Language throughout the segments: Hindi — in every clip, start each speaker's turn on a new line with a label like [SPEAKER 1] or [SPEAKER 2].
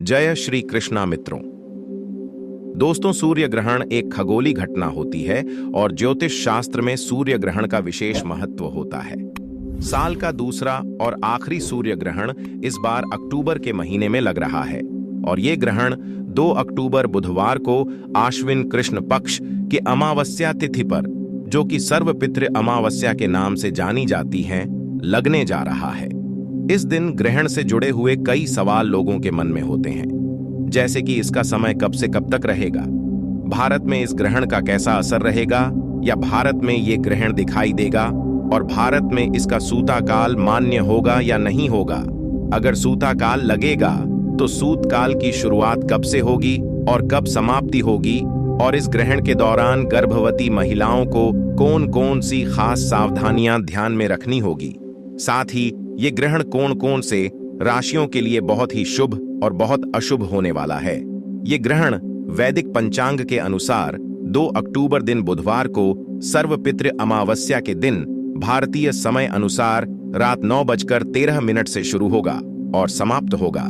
[SPEAKER 1] जय श्री कृष्णा मित्रों। दोस्तों, सूर्य ग्रहण एक खगोली घटना होती है और ज्योतिष शास्त्र में सूर्य ग्रहण का विशेष महत्व होता है। साल का दूसरा और आखिरी सूर्य ग्रहण इस बार अक्टूबर के महीने में लग रहा है और ये ग्रहण 2 अक्टूबर बुधवार को आश्विन कृष्ण पक्ष की अमावस्या तिथि पर, जो कि सर्वपितृ अमावस्या के नाम से जानी जाती है, लगने जा रहा है। इस दिन ग्रहण से जुड़े हुए कई सवाल लोगों के मन में होते हैं, जैसे कि इसका समय कब से कब तक रहेगा, भारत में इस ग्रहण का कैसा असर रहेगा, या भारत में ये ग्रहण दिखाई देगा और भारत में इसका सूता काल मान्य होगा या नहीं होगा। अगर सूता काल लगेगा तो सूत काल की शुरुआत कब से होगी और कब समाप्ति होगी, और इस ग्रहण के दौरान गर्भवती महिलाओं को कौन कौन सी खास सावधानियां ध्यान में रखनी होगी। साथ ही ये ग्रहण कौन कौन से राशियों के लिए बहुत ही शुभ और बहुत अशुभ होने वाला है। ये ग्रहण वैदिक पंचांग के अनुसार 2 अक्टूबर दिन बुधवार को सर्वपितृ अमावस्या के दिन भारतीय समय अनुसार रात 9:13 से शुरू होगा और समाप्त होगा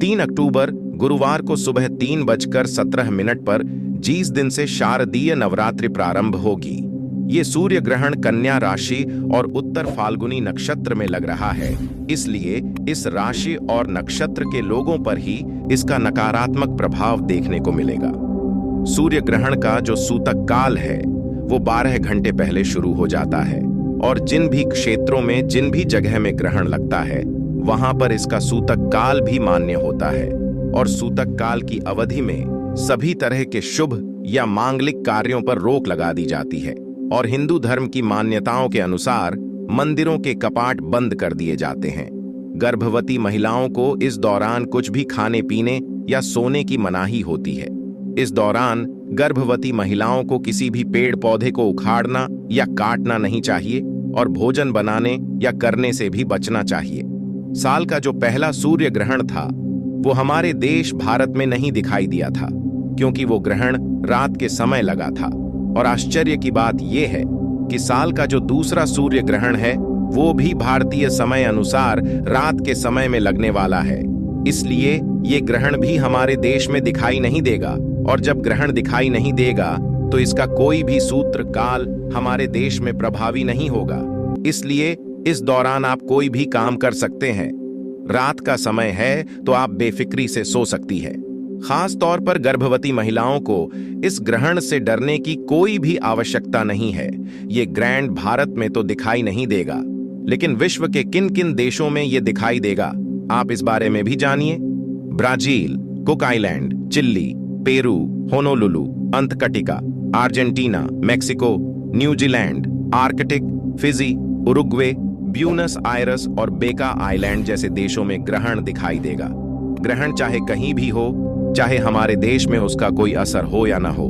[SPEAKER 1] 3 अक्टूबर गुरुवार को सुबह 3:17 पर, जिस दिन से शारदीय नवरात्रि प्रारंभ होगी। ये सूर्य ग्रहण कन्या राशि और उत्तर फाल्गुनी नक्षत्र में लग रहा है, इसलिए इस राशि और नक्षत्र के लोगों पर ही इसका नकारात्मक प्रभाव देखने को मिलेगा। सूर्य ग्रहण का जो सूतक काल है वो 12 घंटे पहले शुरू हो जाता है और जिन भी क्षेत्रों में, जिन भी जगह में ग्रहण लगता है वहां पर इसका सूतक काल भी मान्य होता है और सूतक काल की अवधि में सभी तरह के शुभ या मांगलिक कार्यों पर रोक लगा दी जाती है और हिंदू धर्म की मान्यताओं के अनुसार मंदिरों के कपाट बंद कर दिए जाते हैं। गर्भवती महिलाओं को इस दौरान कुछ भी खाने पीने या सोने की मनाही होती है। इस दौरान गर्भवती महिलाओं को किसी भी पेड़ पौधे को उखाड़ना या काटना नहीं चाहिए और भोजन बनाने या करने से भी बचना चाहिए। साल का जो पहला सूर्य ग्रहण था वो हमारे देश भारत में नहीं दिखाई दिया था, क्योंकि वो ग्रहण रात के समय लगा था। और आश्चर्य की बात यह है कि साल का जो दूसरा सूर्य ग्रहण है वो भी भारतीय समय अनुसार रात के समय में लगने वाला है, इसलिए ये ग्रहण भी हमारे देश में दिखाई नहीं देगा। और जब ग्रहण दिखाई नहीं देगा तो इसका कोई भी सूत्र काल हमारे देश में प्रभावी नहीं होगा, इसलिए इस दौरान आप कोई भी काम कर सकते हैं। रात का समय है तो आप बेफिक्री से सो सकती है। खास तौर पर गर्भवती महिलाओं को इस ग्रहण से डरने की कोई भी आवश्यकता नहीं है। ये ग्रहण भारत में तो दिखाई नहीं देगा, लेकिन विश्व के किन किन देशों में ये दिखाई देगा, आप इस बारे में भी जानिए। Brazil, Cook island, Chile, Peru, Honolulu, Antarctica, Argentina, Mexico, New Zealand, Arctic, Fiji, Uruguay, Buenos Aires और बेका आइलैंड जैसे देशों में ग्रहण दिखाई देगा। ग्रहण चाहे कहीं भी हो, चाहे हमारे देश में उसका कोई असर हो या ना हो,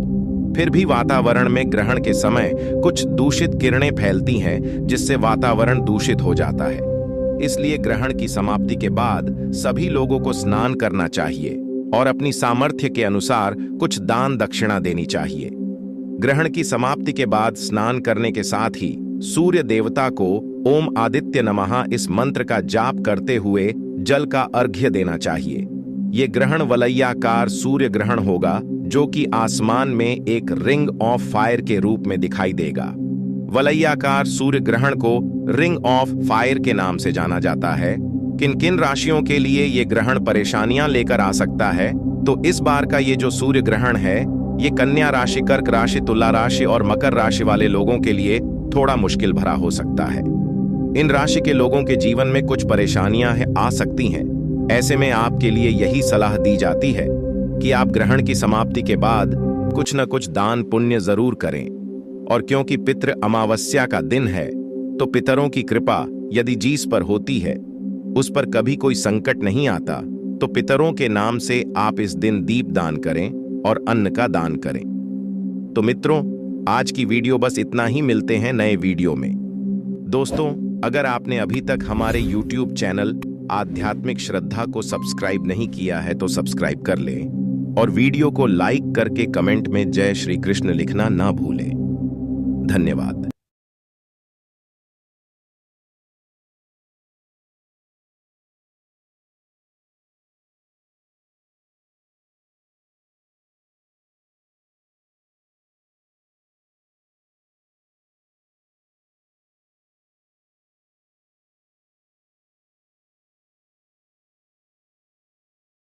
[SPEAKER 1] फिर भी वातावरण में ग्रहण के समय कुछ दूषित किरणें फैलती हैं जिससे वातावरण दूषित हो जाता है। इसलिए ग्रहण की समाप्ति के बाद सभी लोगों को स्नान करना चाहिए और अपनी सामर्थ्य के अनुसार कुछ दान दक्षिणा देनी चाहिए। ग्रहण की समाप्ति के बाद स्नान करने के साथ ही सूर्य देवता को ओम आदित्य नमः इस मंत्र का जाप करते हुए जल का अर्घ्य देना चाहिए। ये ग्रहण वलयाकार सूर्य ग्रहण होगा, जो कि आसमान में एक रिंग ऑफ फायर के रूप में दिखाई देगा। वलयाकार सूर्य ग्रहण को रिंग ऑफ फायर के नाम से जाना जाता है। किन किन राशियों के लिए ये ग्रहण परेशानियां लेकर आ सकता है, तो इस बार का ये जो सूर्य ग्रहण है ये कन्या राशि, कर्क राशि, तुला राशि और मकर राशि वाले लोगों के लिए थोड़ा मुश्किल भरा हो सकता है। इन राशि के लोगों के जीवन में कुछ परेशानियां आ सकती हैं। ऐसे में आपके लिए यही सलाह दी जाती है कि आप ग्रहण की समाप्ति के बाद कुछ न कुछ दान पुण्य जरूर करें। और क्योंकि पितृ अमावस्या का दिन है तो पितरों की कृपा यदि जिस पर होती है उस पर कभी कोई संकट नहीं आता, तो पितरों के नाम से आप इस दिन दीप दान करें और अन्न का दान करें। तो मित्रों, आज की वीडियो बस इतना ही। मिलते हैं नए वीडियो में। दोस्तों, अगर आपने अभी तक हमारे YouTube चैनल आध्यात्मिक श्रद्धा को सब्सक्राइब नहीं किया है तो सब्सक्राइब कर लें और वीडियो को लाइक करके कमेंट में जय श्री कृष्ण लिखना ना भूलें। धन्यवाद।